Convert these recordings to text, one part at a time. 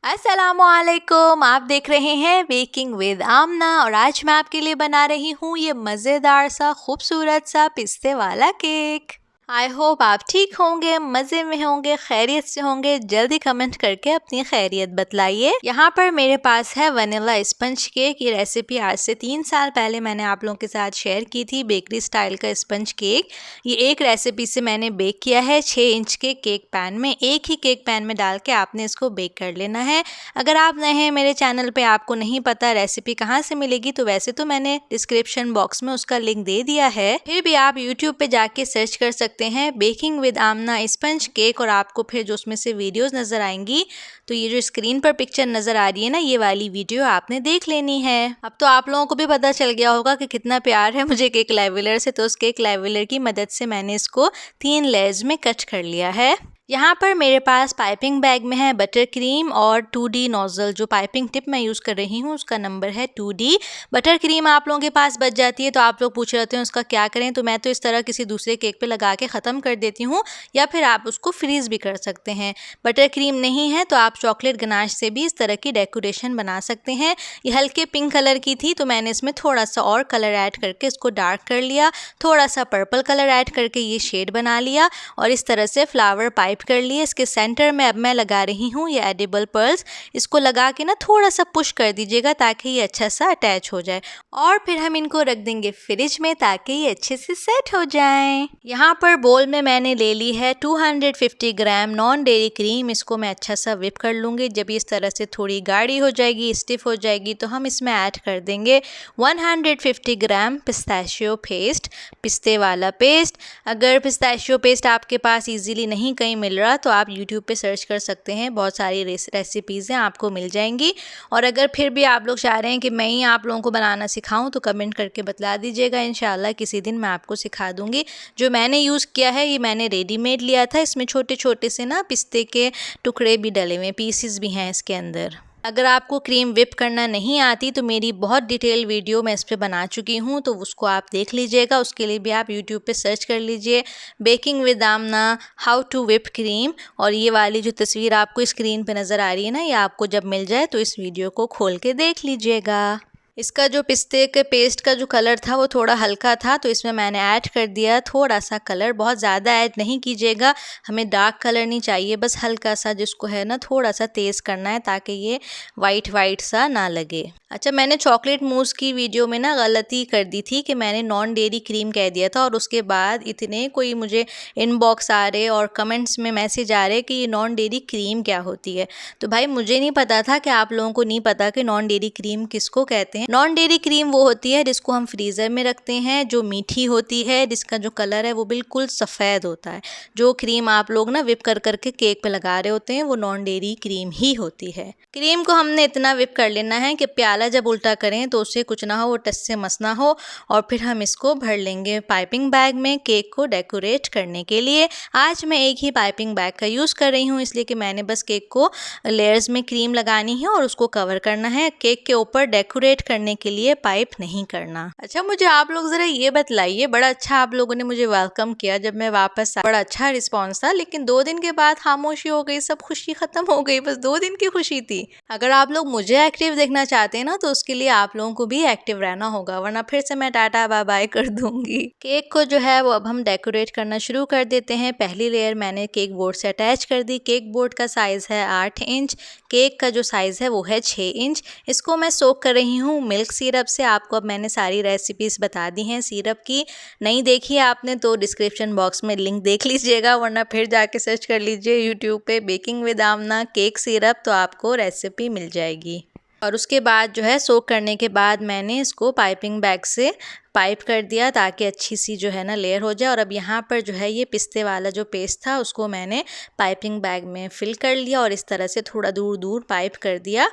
अस्सलामुअलैकुम। आप देख रहे हैं बेकिंग विद आमना और आज मैं आपके लिए बना रही हूँ ये मज़ेदार सा खूबसूरत सा पिस्ते वाला केक। आई होप आप ठीक होंगे, मज़े में होंगे, खैरियत से होंगे। जल्दी कमेंट करके अपनी खैरियत बतलाइए। यहाँ पर मेरे पास है वनीला स्पंज केक। ये रेसिपी आज से 3 साल पहले मैंने आप लोगों के साथ शेयर की थी, बेकरी स्टाइल का स्पंज केक। ये एक रेसिपी से मैंने बेक किया है 6 इंच के केक पैन में। एक ही केक पैन में डाल के आपने इसको बेक कर लेना है। अगर आप नए हैं मेरे चैनल पे, आपको नहीं पता रेसिपी कहाँ से मिलेगी, तो वैसे तो मैंने डिस्क्रिप्शन बॉक्स में उसका लिंक दे दिया है। फिर भी आप यूट्यूब पे जाके सर्च कर सकते हैं baking with Amna sponge cake और आपको फिर जो उसमें से वीडियोस नज़र आएंगी, तो ये जो स्क्रीन पर पिक्चर नज़र आ रही है ना, ये वाली वीडियो आपने देख लेनी है। अब तो आप लोगों को भी पता चल गया होगा कि कितना प्यार है मुझे केक लेवलर से, तो उस केक लेवलर की मदद से मैंने इसको 3 लेयर्स में कट कर लिया है। यहाँ पर मेरे पास पाइपिंग बैग में है बटर क्रीम और 2D नोज़ल। जो पाइपिंग टिप मैं यूज़ कर रही हूँ उसका नंबर है 2D। बटर क्रीम आप लोगों के पास बच जाती है तो आप लोग पूछ रहे होते हैं उसका क्या करें, तो मैं तो इस तरह किसी दूसरे केक पे लगा के ख़त्म कर देती हूँ, या फिर आप उसको फ्रीज़ भी कर सकते हैं। बटर क्रीम नहीं है तो आप चॉकलेट गनाश से भी इस तरह की डेकोरेशन बना सकते हैं। ये हल्के पिंक कलर की थी तो मैंने इसमें थोड़ा सा और कलर ऐड करके इसको डार्क कर लिया। थोड़ा सा पर्पल कलर ऐड करके ये शेड बना लिया और इस तरह से फ्लावर पाइप कर लिए। इसके सेंटर में अब मैं लगा रही हूँ ये एडिबल पर्ल्स। इसको लगा के ना थोड़ा सा पुश कर दीजिएगा ताकि ये अच्छा सा अटैच हो जाए, और फिर हम इनको रख देंगे फ्रिज में ताकि ये अच्छे से सेट हो जाएं। यहाँ पर बोल में मैंने ले ली है 250 ग्राम नॉन डेयरी क्रीम। इसको मैं अच्छा सा विप कर लूँगी। जब इस तरह से थोड़ी गाढ़ी हो जाएगी, स्टिफ हो जाएगी, तो हम इसमें ऐड कर देंगे 150 ग्राम पिस्ताशियो पेस्ट, पिस्ते वाला पेस्ट। अगर पिस्ताशियो पेस्ट आपके पास इजीली नहीं कहीं मिल रहा तो आप यूट्यूब पे सर्च कर सकते हैं, बहुत सारी रेसिपीज़ हैं, आपको मिल जाएंगी। और अगर फिर भी आप लोग चाह रहे हैं कि मैं ही आप लोगों को बनाना सिखाऊं तो कमेंट करके बतला दीजिएगा। इंशाल्लाह किसी दिन मैं आपको सिखा दूंगी। जो मैंने यूज़ किया है ये मैंने रेडीमेड लिया था। इसमें छोटे छोटे से ना पिस्ते के टुकड़े भी डले हुए, पीसीस भी हैं इसके अंदर। अगर आपको क्रीम विप करना नहीं आती तो मेरी बहुत डिटेल वीडियो मैं इस पर बना चुकी हूँ, तो उसको आप देख लीजिएगा। उसके लिए भी आप यूट्यूब पे सर्च कर लीजिए baking with Amna how to whip cream. और ये वाली जो तस्वीर आपको स्क्रीन पे नज़र आ रही है ना, ये आपको जब मिल जाए तो इस वीडियो को खोल के देख लीजिएगा। इसका जो पिस्ते के पेस्ट का जो कलर था वो थोड़ा हल्का था, तो इसमें मैंने ऐड कर दिया थोड़ा सा कलर। बहुत ज़्यादा ऐड नहीं कीजिएगा, हमें डार्क कलर नहीं चाहिए, बस हल्का सा, जिसको है ना थोड़ा सा तेज़ करना है ताकि ये वाइट वाइट सा ना लगे। अच्छा, मैंने चॉकलेट मूस की वीडियो में ना गलती कर दी थी कि मैंने नॉन डेयरी क्रीम कह दिया था, और उसके बाद इतने कोई मुझे इनबॉक्स आ रहे और कमेंट्स में मैसेज आ रहे कि ये नॉन डेयरी क्रीम क्या होती है। तो भाई मुझे नहीं पता था कि आप लोगों को नहीं पता कि नॉन डेयरी क्रीम किसको कहते हैं। नॉन डेयरी क्रीम वो होती है जिसको हम फ्रीज़र में रखते हैं, जो मीठी होती है, जिसका जो कलर है वो बिल्कुल सफ़ेद होता है। जो क्रीम आप लोग ना विप कर करके केक पे लगा रहे होते हैं वो नॉन डेयरी क्रीम ही होती है। क्रीम को हमने इतना विप कर लेना है कि प्याला जब उल्टा करें तो उससे कुछ ना हो, वो टच से मस ना हो। और फिर हम इसको भर लेंगे पाइपिंग बैग में केक को डेकोरेट करने के लिए। आज मैं एक ही पाइपिंग बैग का यूज़ कर रही हूँ, इसलिए कि मैंने बस केक को लेयर्स में क्रीम लगानी है और उसको कवर करना है। केक के ऊपर डेकोरेट करने के लिए पाइप नहीं करना। अच्छा, मुझे आप लोग ज़रा ये बतलाइए, बड़ा अच्छा आप लोगों ने मुझे वेलकम किया जब मैं वापस आई, बड़ा अच्छा रिस्पॉन्स था, लेकिन 2 दिन के बाद खामोशी हो गई, सब खुशी ख़त्म हो गई। बस 2 दिन की खुशी थी। अगर आप लोग मुझे एक्टिव देखना चाहते हैं ना तो उसके लिए आप लोगों को भी एक्टिव रहना होगा, वरना फिर से मैं टाटा बाय बाय कर दूंगी। केक को जो है वो अब हम डेकोरेट करना शुरू कर देते हैं। पहली लेयर मैंने केक बोर्ड से अटैच कर दी। केक बोर्ड का साइज़ है 8 इंच, केक का जो साइज़ है वो है 6 इंच। इसको मैं सोक कर रही हूँ मिल्क सिरप से। आपको अब मैंने सारी रेसिपीज़ बता दी हैं सिरप की। नहीं देखी आपने तो डिस्क्रिप्शन बॉक्स में लिंक देख लीजिएगा, वरना फिर जाके सर्च कर लीजिए यूट्यूब पे baking with Amna cake syrup, तो आपको रेसिपी मिल जाएगी। और उसके बाद जो है सोक करने के बाद मैंने इसको पाइपिंग बैग से पाइप कर दिया ताकि अच्छी सी जो है ना लेयर हो जाए। और अब यहाँ पर जो है ये पिस्ते वाला जो पेस्ट था उसको मैंने पाइपिंग बैग में फिल कर लिया और इस तरह से थोड़ा दूर दूर पाइप कर दिया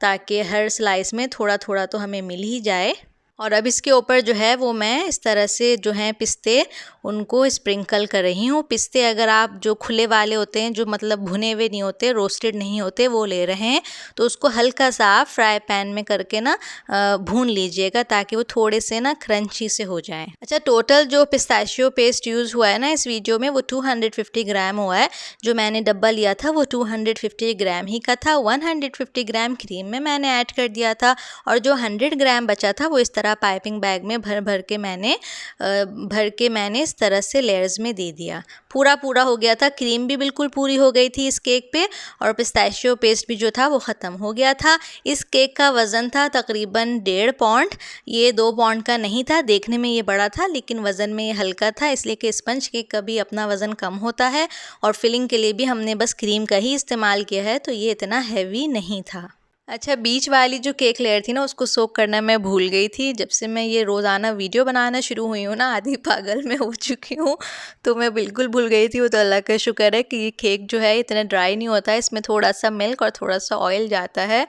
ताकि हर स्लाइस में थोड़ा थोड़ा तो हमें मिल ही जाए। और अब इसके ऊपर जो है वो मैं इस तरह से जो है पिस्ते उनको स्प्रिंकल कर रही हूँ। पिस्ते अगर आप जो खुले वाले होते हैं, जो मतलब भुने हुए नहीं होते, रोस्टेड नहीं होते, वो ले रहे हैं तो उसको हल्का सा आप फ्राई पैन में करके ना भून लीजिएगा ताकि वो थोड़े से ना क्रंची से हो जाएं। अच्छा, टोटल जो पिस्ताशियो पेस्ट यूज़ हुआ है ना इस वीडियो में वो 250 ग्राम हुआ है। जो मैंने डब्बा लिया था वो 250 ग्राम ही का था। 150 ग्राम क्रीम में मैंने ऐड कर दिया था और जो 100 ग्राम बचा था वो इस तरह पाइपिंग बैग में भर के मैंने इस तरह से लेयर्स में दे दिया। पूरा हो गया था, क्रीम भी बिल्कुल पूरी हो गई थी इस केक पे और पिस्ताशियो पेस्ट भी जो था वो ख़त्म हो गया था। इस केक का वज़न था तकरीबन 1.5 पाउंड। ये 2 पाउंड का नहीं था, देखने में ये बड़ा था लेकिन वज़न में ये हल्का था, इसलिए कि स्पंज केक का भी अपना वज़न कम होता है और फिलिंग के लिए भी हमने बस क्रीम का ही इस्तेमाल किया है, तो ये इतना हैवी नहीं था। अच्छा, बीच वाली जो केक लेयर थी ना उसको सोक करना मैं भूल गई थी। जब से मैं ये रोज़ाना वीडियो बनाना शुरू हुई हूँ ना, आधी पागल मैं हो चुकी हूँ, तो मैं बिल्कुल भूल गई थी। वो तो अल्लाह का शुक्र है कि ये केक जो है इतना ड्राई नहीं होता है, इसमें थोड़ा सा मिल्क और थोड़ा सा ऑयल जाता है,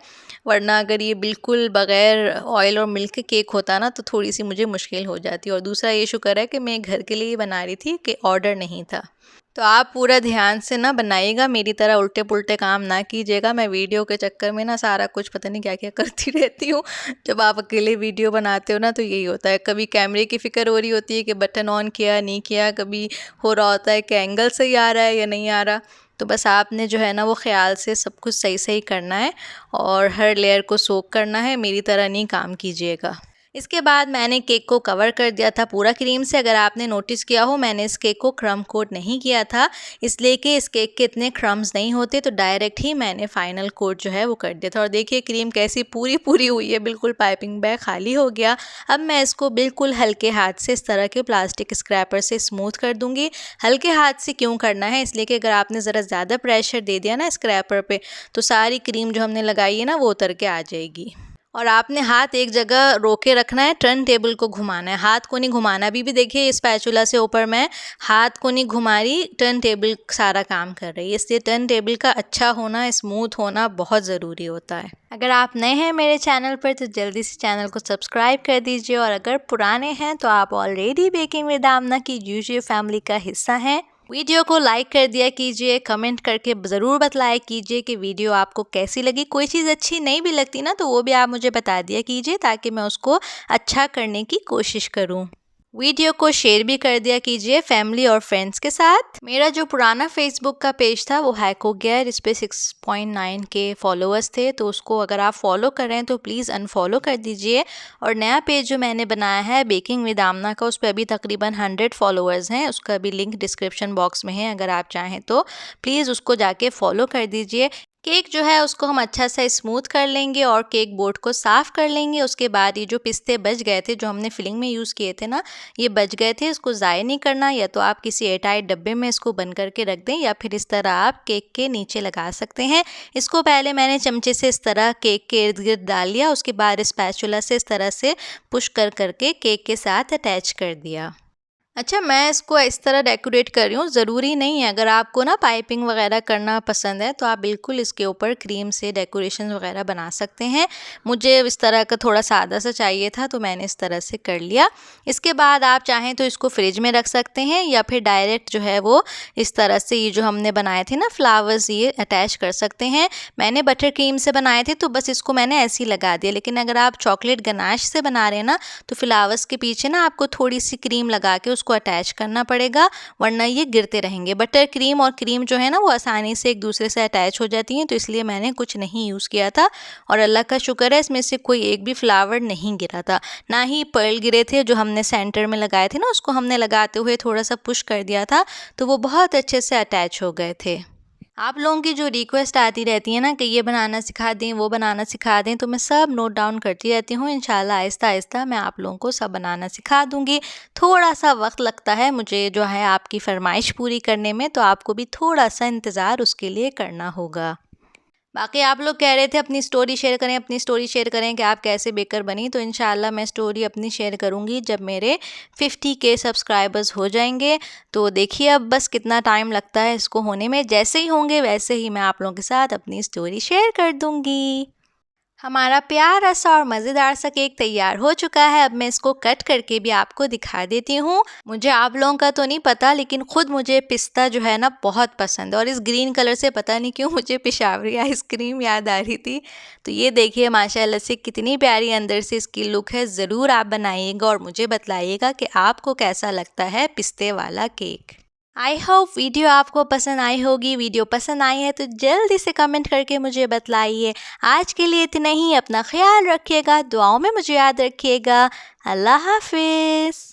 वरना अगर ये बिल्कुल बग़ैर ऑयल और मिल्क के केक होता ना तो थोड़ी सी मुझे मुश्किल हो जाती। और दूसरा ये शुक्र है कि मैं घर के लिए ही बना रही थी, कि ऑर्डर नहीं था। तो आप पूरा ध्यान से ना बनाइएगा, मेरी तरह उल्टे पुल्टे काम ना कीजिएगा। मैं वीडियो के चक्कर में ना सारा कुछ पता नहीं क्या क्या करती रहती हूँ। जब आप अकेले वीडियो बनाते हो ना तो यही होता है, कभी कैमरे की फ़िक्र हो रही होती है कि बटन ऑन किया नहीं किया, कभी हो रहा होता है कि एंगल सही आ रहा है या नहीं आ रहा। तो बस आपने जो है ना वो ख़्याल से सब कुछ सही करना है और हर लेयर को सोक करना है, मेरी तरह नहीं काम कीजिएगा। इसके बाद मैंने केक को कवर कर दिया था पूरा क्रीम से। अगर आपने नोटिस किया हो, मैंने इस केक को क्रम कोट नहीं किया था, इसलिए कि इस केक के इतने क्रम्स नहीं होते, तो डायरेक्ट ही मैंने फाइनल कोट जो है वो कर दिया था। और देखिए क्रीम कैसी पूरी हुई है, बिल्कुल पाइपिंग बैग खाली हो गया। अब मैं इसको बिल्कुल हल्के हाथ से इस तरह के प्लास्टिक स्क्रैपर से स्मूथ कर दूंगी। हल्के हाथ से क्यों करना है, इसलिए कि अगर आपने ज़रा ज़्यादा प्रेशर दे दिया ना स्क्रैपर पे तो सारी क्रीम जो हमने लगाई है ना वो उतर के आ जाएगी। और आपने हाथ एक जगह रोके रखना है, टर्न टेबल को घुमाना है, हाथ को नहीं घुमाना। अभी भी देखिए स्पैचुला से ऊपर मैं हाथ को नहीं घुमा रही, टर्न टेबल सारा काम कर रही है। इसलिए टर्न टेबल का अच्छा होना, स्मूथ होना बहुत ज़रूरी होता है। अगर आप नए हैं मेरे चैनल पर तो जल्दी से चैनल को सब्सक्राइब कर दीजिए, और अगर पुराने हैं तो आप ऑलरेडी बेकिंग विद आमना की यूट्यूब फैमिली का हिस्सा हैं। वीडियो को लाइक कर दिया कीजिए, कमेंट करके ज़रूर बतलाया कीजिए कि वीडियो आपको कैसी लगी। कोई चीज़ अच्छी नहीं भी लगती ना तो वो भी आप मुझे बता दिया कीजिए ताकि मैं उसको अच्छा करने की कोशिश करूँ। वीडियो को शेयर भी कर दिया कीजिए फैमिली और फ्रेंड्स के साथ। मेरा जो पुराना फेसबुक का पेज था वो हैक हो गया है, इस पर 6.9 के फॉलोअर्स थे, तो उसको अगर आप फॉलो कर रहे हैं तो प्लीज़ अनफॉलो कर दीजिए। और नया पेज जो मैंने बनाया है बेकिंग विद आमना का, उस पर अभी तकरीबन 100 फॉलोअर्स हैं। उसका भी लिंक डिस्क्रिप्शन बॉक्स में है, अगर आप चाहें तो प्लीज़ उसको जाके फॉलो कर दीजिए। केक जो है उसको हम अच्छा सा स्मूथ कर लेंगे और केक बोर्ड को साफ़ कर लेंगे। उसके बाद ये जो पिस्ते बच गए थे जो हमने फिलिंग में यूज़ किए थे ना, ये बच गए थे, इसको ज़ाया नहीं करना। या तो आप किसी एयरटाइट डब्बे में इसको बंद करके रख दें या फिर इस तरह आप केक के नीचे लगा सकते हैं। इसको पहले मैंने चमचे से इस तरह केक के इर्द गिर्द डाल लिया, उसके बाद स्पैचुला से इस तरह से पुश करके केक के साथ अटैच कर दिया। अच्छा, मैं इसको इस तरह डेकोरेट कर रही हूँ, ज़रूरी नहीं है। अगर आपको ना पाइपिंग वगैरह करना पसंद है तो आप बिल्कुल इसके ऊपर क्रीम से डेकोरेशन वगैरह बना सकते हैं। मुझे इस तरह का थोड़ा सादा सा चाहिए था तो मैंने इस तरह से कर लिया। इसके बाद आप चाहें तो इसको फ्रिज में रख सकते हैं या फिर डायरेक्ट जो है वो इस तरह से ये जो हमने बनाए थे ना फ्लावर्स, ये अटैच कर सकते हैं। मैंने बटर क्रीम से बनाए थे तो बस इसको मैंने ऐसे ही लगा दिया, लेकिन अगर आप चॉकलेट गनाश से बना रहे हैं ना तो फ्लावर्स के पीछे ना आपको थोड़ी सी क्रीम लगा के उसको अटैच करना पड़ेगा, वरना ये गिरते रहेंगे। बटर क्रीम और क्रीम जो है ना वो आसानी से एक दूसरे से अटैच हो जाती हैं, तो इसलिए मैंने कुछ नहीं यूज़ किया था। और अल्लाह का शुक्र है इसमें से कोई एक भी फ्लावर नहीं गिरा था, ना ही पर्ल गिरे थे। जो हमने सेंटर में लगाए थे ना उसको हमने लगाते हुए थोड़ा सा पुश कर दिया था तो वो बहुत अच्छे से अटैच हो गए थे। आप लोगों की जो रिक्वेस्ट आती रहती है ना कि ये बनाना सिखा दें, वो बनाना सिखा दें, तो मैं सब नोट डाउन करती रहती हूँ। इंशाल्लाह आहिस्ता आहिस्ता मैं आप लोगों को सब बनाना सिखा दूँगी। थोड़ा सा वक्त लगता है मुझे जो है आपकी फरमाइश पूरी करने में, तो आपको भी थोड़ा सा इंतज़ार उसके लिए करना होगा। बाकी आप लोग कह रहे थे अपनी स्टोरी शेयर करें कि आप कैसे बेकर बनी, तो इंशाल्लाह मैं स्टोरी अपनी शेयर करूंगी जब मेरे 50K सब्सक्राइबर्स हो जाएंगे। तो देखिए अब बस कितना टाइम लगता है इसको होने में, जैसे ही होंगे वैसे ही मैं आप लोगों के साथ अपनी स्टोरी शेयर कर दूंगी। हमारा प्यारा सा और मज़ेदार सा केक तैयार हो चुका है। अब मैं इसको कट करके भी आपको दिखा देती हूँ। मुझे आप लोगों का तो नहीं पता, लेकिन खुद मुझे पिस्ता जो है ना बहुत पसंद है, और इस ग्रीन कलर से पता नहीं क्यों मुझे पेशावरी आइसक्रीम याद आ रही थी। तो ये देखिए माशाल्लाह से कितनी प्यारी अंदर से इसकी लुक है। ज़रूर आप बनाइएगा और मुझे बतलाइएगा कि आपको कैसा लगता है पिस्ते वाला केक। आई होप वीडियो आपको पसंद आई होगी। वीडियो पसंद आई है तो जल्दी से कमेंट करके मुझे बतलाइए। आज के लिए इतना ही। अपना ख्याल रखिएगा, दुआओं में मुझे याद रखिएगा। अल्लाह हाफिज़।